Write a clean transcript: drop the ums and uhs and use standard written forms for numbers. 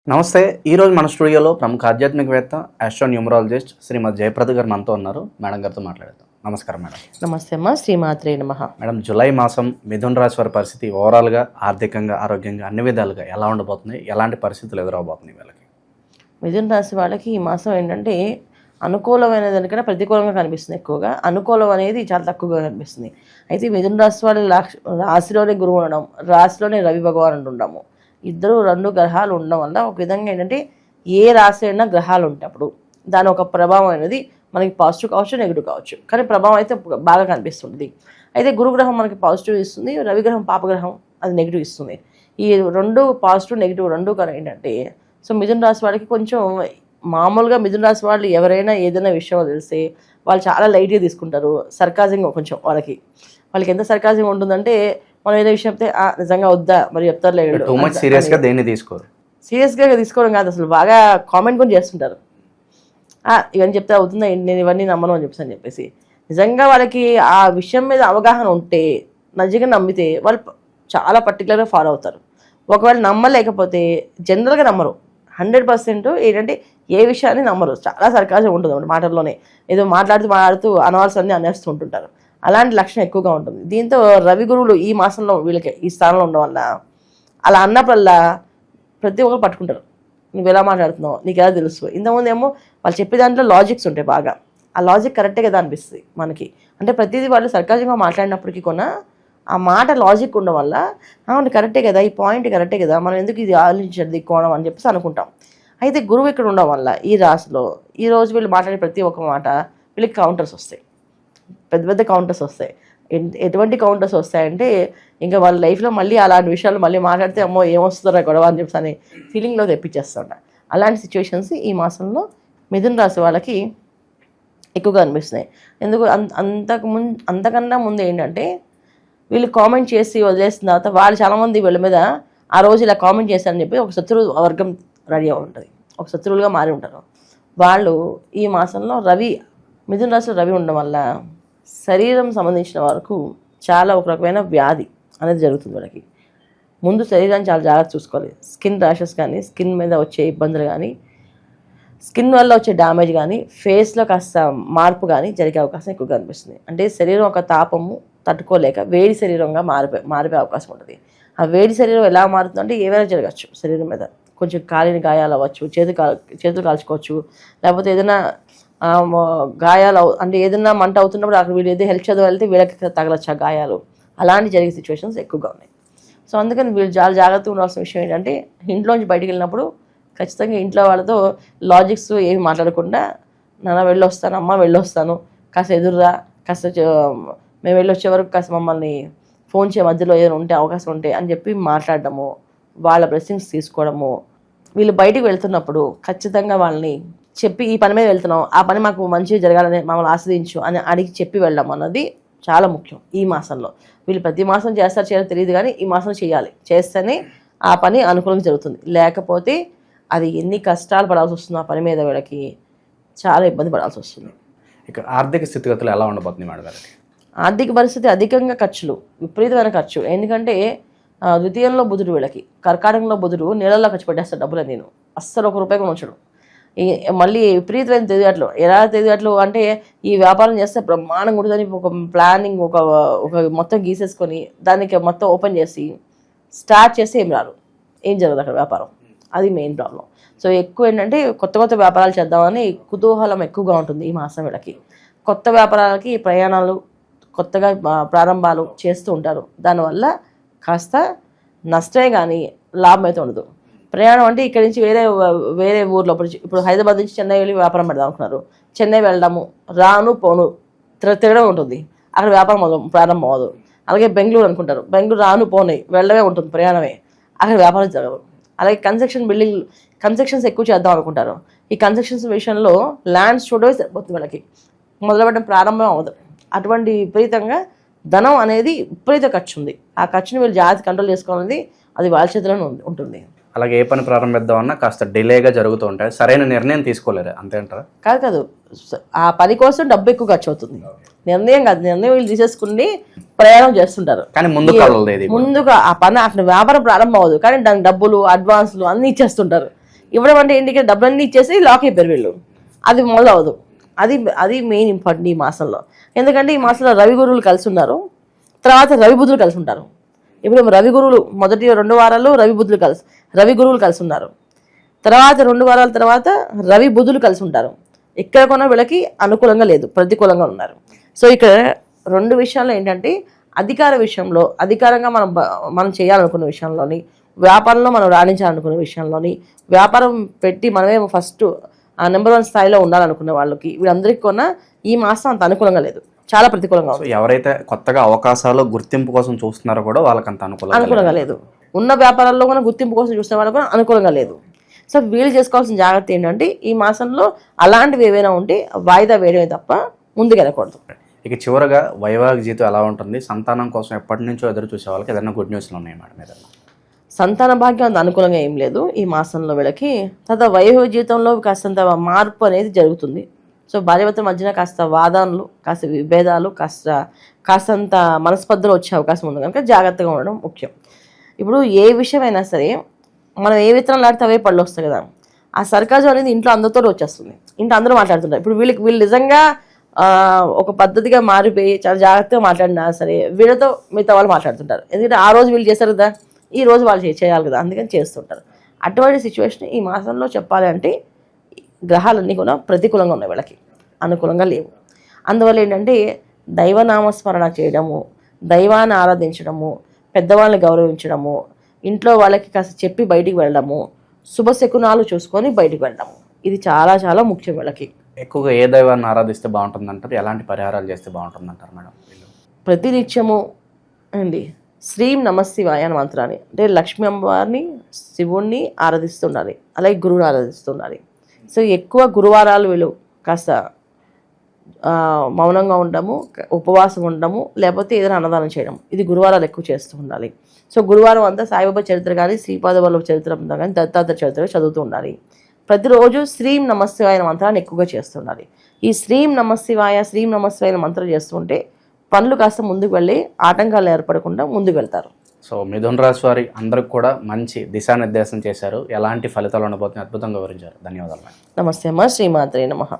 నమస్తే. ఈరోజు మన స్టూడియోలో ప్రముఖ ఆధ్యాత్మికవేత్త ఆస్ట్రోన్యూమరాలజిస్ట్ శ్రీమతి జయప్రద గారు మనతో ఉన్నారు. మేడం గారితో మాట్లాడదాం. నమస్కారం మేడం. నమస్తే అమ్మా, శ్రీమాత్రే నమః. మేడం, జూలై మాసం మిథున రాశి వారి పరిస్థితి ఓవరాల్గా ఆర్థికంగా, ఆరోగ్యంగా అన్ని విధాలుగా ఎలా ఉండబోతుంది? ఎలాంటి పరిస్థితులు ఎదురవబోతున్నాయి వీళ్ళకి? మిథున రాశి వాళ్ళకి ఈ మాసం ఏంటంటే అనుకూలమైన దానికన్నా ప్రతికూలంగా కనిపిస్తుంది. ఎక్కువగా అనుకూలం అనేది చాలా తక్కువగా కనిపిస్తుంది. అయితే మిథున రాశి వాళ్ళ రాశిలోనే గురువు ఉండడం, రాశిలోనే రవి భగవానుడు ఉండము, ఇద్దరు రెండు గ్రహాలు ఉండడం వల్ల ఒక విధంగా ఏంటంటే ఏ రాశి అయినా గ్రహాలు ఉంటప్పుడు దాని ఒక ప్రభావం అనేది మనకి పాజిటివ్ కావచ్చు, నెగిటివ్ కావచ్చు, కానీ ప్రభావం అయితే బాగా కనిపిస్తుంది. అయితే గురుగ్రహం మనకి పాజిటివ్ ఇస్తుంది, రవిగ్రహం పాపగ్రహం అది నెగిటివ్ ఇస్తుంది. ఈ రెండు పాజిటివ్ నెగిటివ్ రెండు కానీ ఏంటంటే సో మిథున రాశి వాళ్ళకి కొంచెం మామూలుగా మిథున రాశి వాళ్ళు ఎవరైనా ఏదైనా విషయం తెలిస్తే వాళ్ళు చాలా లైట్గా తీసుకుంటారు. సర్కాజింగ్ కొంచెం వాళ్ళకి ఎంత సర్కాజింగ్ ఉంటుందంటే మనం ఏదో విషయం చెప్తే నిజంగా వద్దా మరి చెప్తారు లేదు, టూ మచ్ సీరియస్గా దేన్ని తీసుకోరు. సీరియస్గా తీసుకోవడం కాదు, అసలు బాగా కామెంట్ కూడా చేస్తుంటారు. ఇవన్నీ చెప్తే అవుతుందా, నేను ఇవన్నీ నమ్మను అని చెప్పేసి నిజంగా వాళ్ళకి ఆ విషయం మీద అవగాహన ఉంటే నిజంగా నమ్మితే వాళ్ళు చాలా పర్టికులర్గా ఫాలో అవుతారు. ఒకవేళ నమ్మలేకపోతే జనరల్గా నమ్మరు. 100% ఏంటంటే ఏ విషయాన్ని నమ్మరు. చాలా సర్కాజం ఉంటుంది అన్నమాట. మాటల్లోనే ఏదో మాట్లాడుతూ అనవసరాన్ని అనేస్తూ ఉంటుంటారు. అలాంటి లక్షణం ఎక్కువగా ఉంటుంది. దీంతో రవి గురువులు ఈ మాసంలో వీళ్ళకి ఈ స్థానంలో ఉండడం వల్ల అలా అన్నప్పుడల్లా ప్రతి ఒక్కరు పట్టుకుంటారు. నువ్వు ఎలా మాట్లాడుతున్నావు, నీకు ఎలా తెలుసు. ఇంతకుముందు ఏమో వాళ్ళు చెప్పే దాంట్లో లాజిక్స్ ఉంటాయి బాగా. ఆ లాజిక్ కరెక్టే కదా అనిపిస్తుంది మనకి. అంటే ప్రతిదీ వాళ్ళు సర్కాజంగా మాట్లాడినప్పటికీ కూడా ఆ మాట లాజిక్ ఉండడం వల్ల అవును కరెక్టే కదా, ఈ పాయింట్ కరెక్టే కదా, మనం ఎందుకు ఇది ఆలోచించదు కోణం అని చెప్పేసి అనుకుంటాం. అయితే గురువు ఇక్కడ ఉండడం వల్ల ఈ రాశిలో ఈరోజు వీళ్ళు మాట్లాడే ప్రతి ఒక్క మాట వీళ్ళకి కౌంటర్స్ వస్తాయి, పెద్ద పెద్ద కౌంటర్స్ వస్తాయి. ఎటువంటి కౌంటర్స్ వస్తాయంటే ఇంకా వాళ్ళ లైఫ్లో మళ్ళీ అలాంటి విషయాలు మళ్ళీ మాట్లాడితే అమ్మో ఏమొస్తుందో గొడవ అని చెప్పేసి అనే ఫీలింగ్లో తెప్పించేస్తుంట. అలాంటి సిచ్యువేషన్స్ ఈ మాసంలో మిథున రాశి వాళ్ళకి ఎక్కువగా అనిపిస్తున్నాయి. ఎందుకు అంతకన్నా ముందు ఏంటంటే వీళ్ళు కామెంట్ చేసి వదిలేసిన తర్వాత వాళ్ళు చాలామంది వీళ్ళ మీద ఆ రోజు ఇలా కామెంట్ చేశారని చెప్పి ఒక శత్రు వర్గం రెడీ అయి ఉంటుంది, ఒక శత్రువులుగా మారి ఉంటారు. వాళ్ళు ఈ మాసంలో మిథున రాశిలో రవి ఉండడం వల్ల శరీరం సంబంధించిన వరకు చాలా ఒక రకమైన వ్యాధి అనేది జరుగుతుంది వాళ్ళకి. ముందు శరీరాన్ని చాలా జాగ్రత్త చూసుకోవాలి. స్కిన్ ర్యాషెస్ కానీ, స్కిన్ మీద వచ్చే ఇబ్బందులు కానీ, స్కిన్ వల్ల వచ్చే డ్యామేజ్ కానీ, ఫేస్లో కాస్త మార్పు కానీ జరిగే అవకాశం ఎక్కువగా అనిపిస్తుంది. అంటే శరీరం ఒక తాపము తట్టుకోలేక వేడి శరీరంగా మారిపోయే అవకాశం ఉంటుంది. ఆ వేడి శరీరం ఎలా మారుతుందంటే ఏవైనా జరగచ్చు. శరీరం మీద కొంచెం కాలిన గాయాలు అవ్వచ్చు, చేతులు కాల్చుకోవచ్చు, లేకపోతే ఏదైనా గాయాలు అంటే ఏదైనా మంట అవుతున్నప్పుడు అక్కడ వీళ్ళు ఏదో హెల్ప్ చదువు వెళ్తే వీళ్ళకి తగలచ్చు ఆ గాయాలు. అలాంటి జరిగే సిచ్యువేషన్స్ ఎక్కువగా ఉన్నాయి. సో అందుకని వీళ్ళు చాలా జాగ్రత్తగా ఉండాల్సిన విషయం ఏంటంటే ఇంట్లోంచి బయటికి వెళ్ళినప్పుడు ఖచ్చితంగా ఇంట్లో వాళ్ళతో లాజిక్స్ ఏమి మాట్లాడకుండా నాన్న వెళ్ళొస్తాను, అమ్మ వెళ్ళొస్తాను, కాస్త ఎదురురా, కాస్త మేము వెళ్ళొచ్చే వరకు కాస్త మమ్మల్ని ఫోన్ చేయ మధ్యలో ఏదైనా ఉంటే అవకాశం ఉంటే అని చెప్పి మాట్లాడడము, వాళ్ళ బ్లెస్సింగ్స్ తీసుకోవడము. వీళ్ళు బయటికి వెళ్తున్నప్పుడు ఖచ్చితంగా వాళ్ళని చెప్పి ఈ పని మీద వెళ్తున్నాం, ఆ పని మాకు మంచిగా జరగాలని మమ్మల్ని ఆస్వాదించు అని అడిగి చెప్పి వెళ్ళడం అన్నది చాలా ముఖ్యం ఈ మాసంలో. వీళ్ళు ప్రతి మాసం చేయాలో తెలియదు, కానీ ఈ మాసం చేయాలి. చేస్తేనే ఆ పని అనుకూలంగా జరుగుతుంది. లేకపోతే అది ఎన్ని కష్టాలు పడాల్సి వస్తుంది ఆ పని మీద, వీళ్ళకి చాలా ఇబ్బంది పడాల్సి వస్తుంది. ఇక ఆర్థిక స్థితిగతులు ఎలా ఉండబోతుంది మేడం గారికి? ఆర్థిక పరిస్థితి అధికంగా ఖర్చులు, విపరీతమైన ఖర్చు. ఎందుకంటే ద్వితీయంలో బుధుడు, వీళ్ళకి కర్కాటకంలో బుధుడు నీళ్ళల్లో ఖర్చు పెట్టేస్తాడు డబ్బులు. నేను అస్సలు ₹1 కూడా ఉంచడు. మళ్ళీ విపరీతమైన తెలివితేటలు. ఎలా తెలివితేటలు అంటే ఈ వ్యాపారం చేస్తే బ్రహ్మాండంగా ఉంటుందని ఒక ప్లానింగ్ ఒక మొత్తం గీసేసుకొని దానికి మొత్తం ఓపెన్ చేసి స్టార్ట్ చేస్తే ఏం జరగదు అక్కడ వ్యాపారం. అది మెయిన్ ప్రాబ్లం. సో ఎక్కువ ఏంటంటే కొత్త వ్యాపారాలు చేద్దామని కుతూహలం ఎక్కువగా ఉంటుంది ఈ మాసం వీళ్ళకి. కొత్త వ్యాపారాలకి ప్రయాణాలు, కొత్తగా ప్రారంభాలు చేస్తూ ఉంటారు. దానివల్ల కాస్త నష్టమే కానీ లాభం అయితే ఉండదు. ప్రయాణం అంటే ఇక్కడి నుంచి వేరే ఊర్లో ఇప్పుడు హైదరాబాద్ నుంచి చెన్నై వెళ్ళి వ్యాపారం పెడదాం అనుకున్నారు. చెన్నై వెళ్ళడము, రాను పోను తిరగడం ఉంటుంది, అక్కడ వ్యాపారం ప్రారంభం అవ్వదు. అలాగే బెంగళూరు అనుకుంటారు, బెంగళూరు రాను పోనీ వెళ్ళడమే ఉంటుంది, ప్రయాణమే, అక్కడ వ్యాపారం జరగదు. అలాగే కన్స్ట్రక్షన్స్ ఎక్కువ చేద్దాం అనుకుంటారు. ఈ కన్స్ట్రక్షన్స్ విషయంలో ల్యాండ్స్ చూడవే సరిపోతుంది వాళ్ళకి, మొదలుపెట్టడం ప్రారంభం అవ్వదు. అటువంటి విపరీతంగా ధనం అనేది విపరీత ఖర్చు ఉంది. ఆ ఖర్చుని వీళ్ళు జాగ్రత్త కంట్రోల్ చేసుకోవాలని అది వాళ్ళ చేతిలోనే ఉంటుంది. అలాగే ఏ పని ప్రారంభిద్దామన్నా కాస్త డిలేగా జరుగుతూ ఉంటాయి, సరైన నిర్ణయం తీసుకోలేరు అంతే అంటారా? కాదు, ఆ పని కోసం డబ్బు ఎక్కువ ఖర్చు అవుతుంది. నిర్ణయం కాదు, నిర్ణయం వీళ్ళు తీసేసుకుని ప్రయాణం చేస్తుంటారు. కానీ ముందుగా ఆ పని అసలు వ్యాపారం ప్రారంభం అవ్వదు, కానీ దానికి డబ్బులు అడ్వాన్స్లు అన్నీ ఇచ్చేస్తుంటారు. ఇవ్వడం అంటే ఏంటి, డబ్బులన్నీ ఇచ్చేసి లాక్ అయిపోయారు వీళ్ళు. అది మొదలు అవ్వదు. అది మెయిన్ ఇంపార్టెంట్ ఈ మాసంలో. ఎందుకంటే ఈ మాసంలో రవి గురువులు కలిసి ఉన్నారు, తర్వాత రవి బుధులు కలిసి ఉంటారు. ఇప్పుడు రవి గురువులు మొదటి 2 వారాలు రవి గురువులు కలిసి ఉన్నారు, తర్వాత 2 వారాల తర్వాత రవి బుధులు కలిసి ఉంటారు. ఎక్కడ కొన్నా వీళ్ళకి అనుకూలంగా లేదు, ప్రతికూలంగా ఉన్నారు. సో ఇక్కడ 2 విషయాల్లో ఏంటంటే అధికార విషయంలో, అధికారంగా మనం చేయాలనుకున్న విషయంలోని, వ్యాపారంలో మనం రాణించాలనుకునే విషయంలోని, వ్యాపారం పెట్టి మనమే ఫస్ట్ నెంబర్ 1 స్థాయిలో ఉండాలనుకునే వాళ్ళకి, వీళ్ళందరికీ కొన్నా ఈ మాసం అంత అనుకూలంగా లేదు, చాలా ప్రతికూలంగా ఉంది. ఎవరైతే కొత్తగా అవకాశాలు గుర్తింపు కోసం చూస్తున్నారో కూడా వాళ్ళకి అంత అనుకూలంగా లేదు. ఉన్న వ్యాపారాల్లో కూడా గుర్తింపు కోసం చూసిన వాళ్ళకి కూడా అనుకూలంగా లేదు. సో వీళ్ళు చేసుకోవాల్సిన జాగ్రత్త ఏంటంటే ఈ మాసంలో అలాంటివి ఏవైనా ఉంటే వాయిదా వేయడమే తప్ప ముందుకు వెళ్ళకూడదు. ఇక చివరగా వైవాహిక జీవితం ఎలా ఉంటుంది, సంతానం కోసం ఎప్పటి నుంచో ఎదురు చూసే వాళ్ళకి ఏదైనా గుడ్ న్యూస్లు ఉన్నాయి మేడం ఏదైనా? సంతాన భాగ్యం అంత అనుకూలంగా ఏం లేదు ఈ మాసంలో వీళ్ళకి. తర్వాత వైవాహిక జీవితంలో కాస్తంత మార్పు అనేది జరుగుతుంది. సో భార్యాభర్తల మధ్యన కాస్త వాదనలు, కాస్త విభేదాలు, కాస్తంత మనస్పర్ధలు వచ్చే అవకాశం ఉంది కనుక జాగ్రత్తగా ఉండడం ముఖ్యం. ఇప్పుడు ఏ విషయమైనా సరే మనం ఏ విత్తనాలు నాటితే అవే పళ్ళు వస్తాయి కదా, ఆ సర్కాజం అనేది ఇంట్లో అందరితో వచ్చేస్తుంది, ఇంట్లో అందరూ మాట్లాడుతుంటారు. ఇప్పుడు వీళ్ళు నిజంగా ఒక పద్ధతిగా మారిపోయి చాలా జాగ్రత్తగా మాట్లాడినా సరే వీళ్ళతో మిగతా వాళ్ళు మాట్లాడుతుంటారు. ఎందుకంటే ఆ రోజు వీళ్ళు చేస్తారు కదా, ఈ రోజు వాళ్ళు చేయాలి కదా, అందుకని చేస్తుంటారు. అటువంటి సిచ్యువేషన్ ఈ మాసంలో చెప్పాలి అంటే గ్రహాలన్నీ కూడా ప్రతికూలంగా ఉన్నాయి, వీళ్ళకి అనుకూలంగా లేవు. అందువల్ల ఏంటంటే దైవనామస్మరణ చేయడము, దైవాన్ని ఆరాధించడము, పెద్దవాళ్ళని గౌరవించడము, ఇంట్లో వాళ్ళకి కాస్త చెప్పి బయటికి వెళ్ళడము, శుభశకునాలు చూసుకొని బయటికి వెళ్ళడము, ఇది చాలా చాలా ముఖ్యం వీళ్ళకి. ఎక్కువగా ఏ దైవాన్ని ఆరాధిస్తే బాగుంటుంది అంటారు, ఎలాంటి పరిహారాలు చేస్తే బాగుంటుంది అంటారు మేడం? ప్రతినిత్యము అండి శ్రీం నమశివాయ అని మంత్రాన్ని, అంటే లక్ష్మీ అమ్మవారిని, శివుణ్ణి ఆరాధిస్తుండాలి, అలాగే గురువుని ఆరాధిస్తుండాలి. సో ఎక్కువ గురువారాలు వీళ్ళు కాస్త మౌనంగా ఉండడము, ఉపవాసం ఉండడము, లేకపోతే ఏదైనా అన్నదానం చేయడం, ఇది గురువారాలు ఎక్కువ చేస్తూ ఉండాలి. సో గురువారం అంతా సాయిబాబా చరిత్ర కానీ, శ్రీపాద వల్లభ చరిత్ర కానీ, దత్తాత్రేయ చరిత్ర చదువుతూ ఉండాలి. ప్రతిరోజు శ్రీం నమశివాయ మంత్రాన్ని ఎక్కువగా చేస్తుండాలి. ఈ శ్రీం నమశివాయ మంత్రం చేస్తుంటే పనులు కాస్త ముందుకు వెళ్ళి ఆటంకాలు ఏర్పడకుండా ముందుకు వెళ్తారు. సో మిథున రాశి వారి అందరికి కూడా మంచి దిశానిర్దేశం చేశారు, ఎలాంటి ఫలితాలు ఉండబోతున్నాయి అద్భుతంగా వివరించారు. ధన్యవాదాలు. నమస్తే అమ్మ. శ్రీమాత్రే నమః.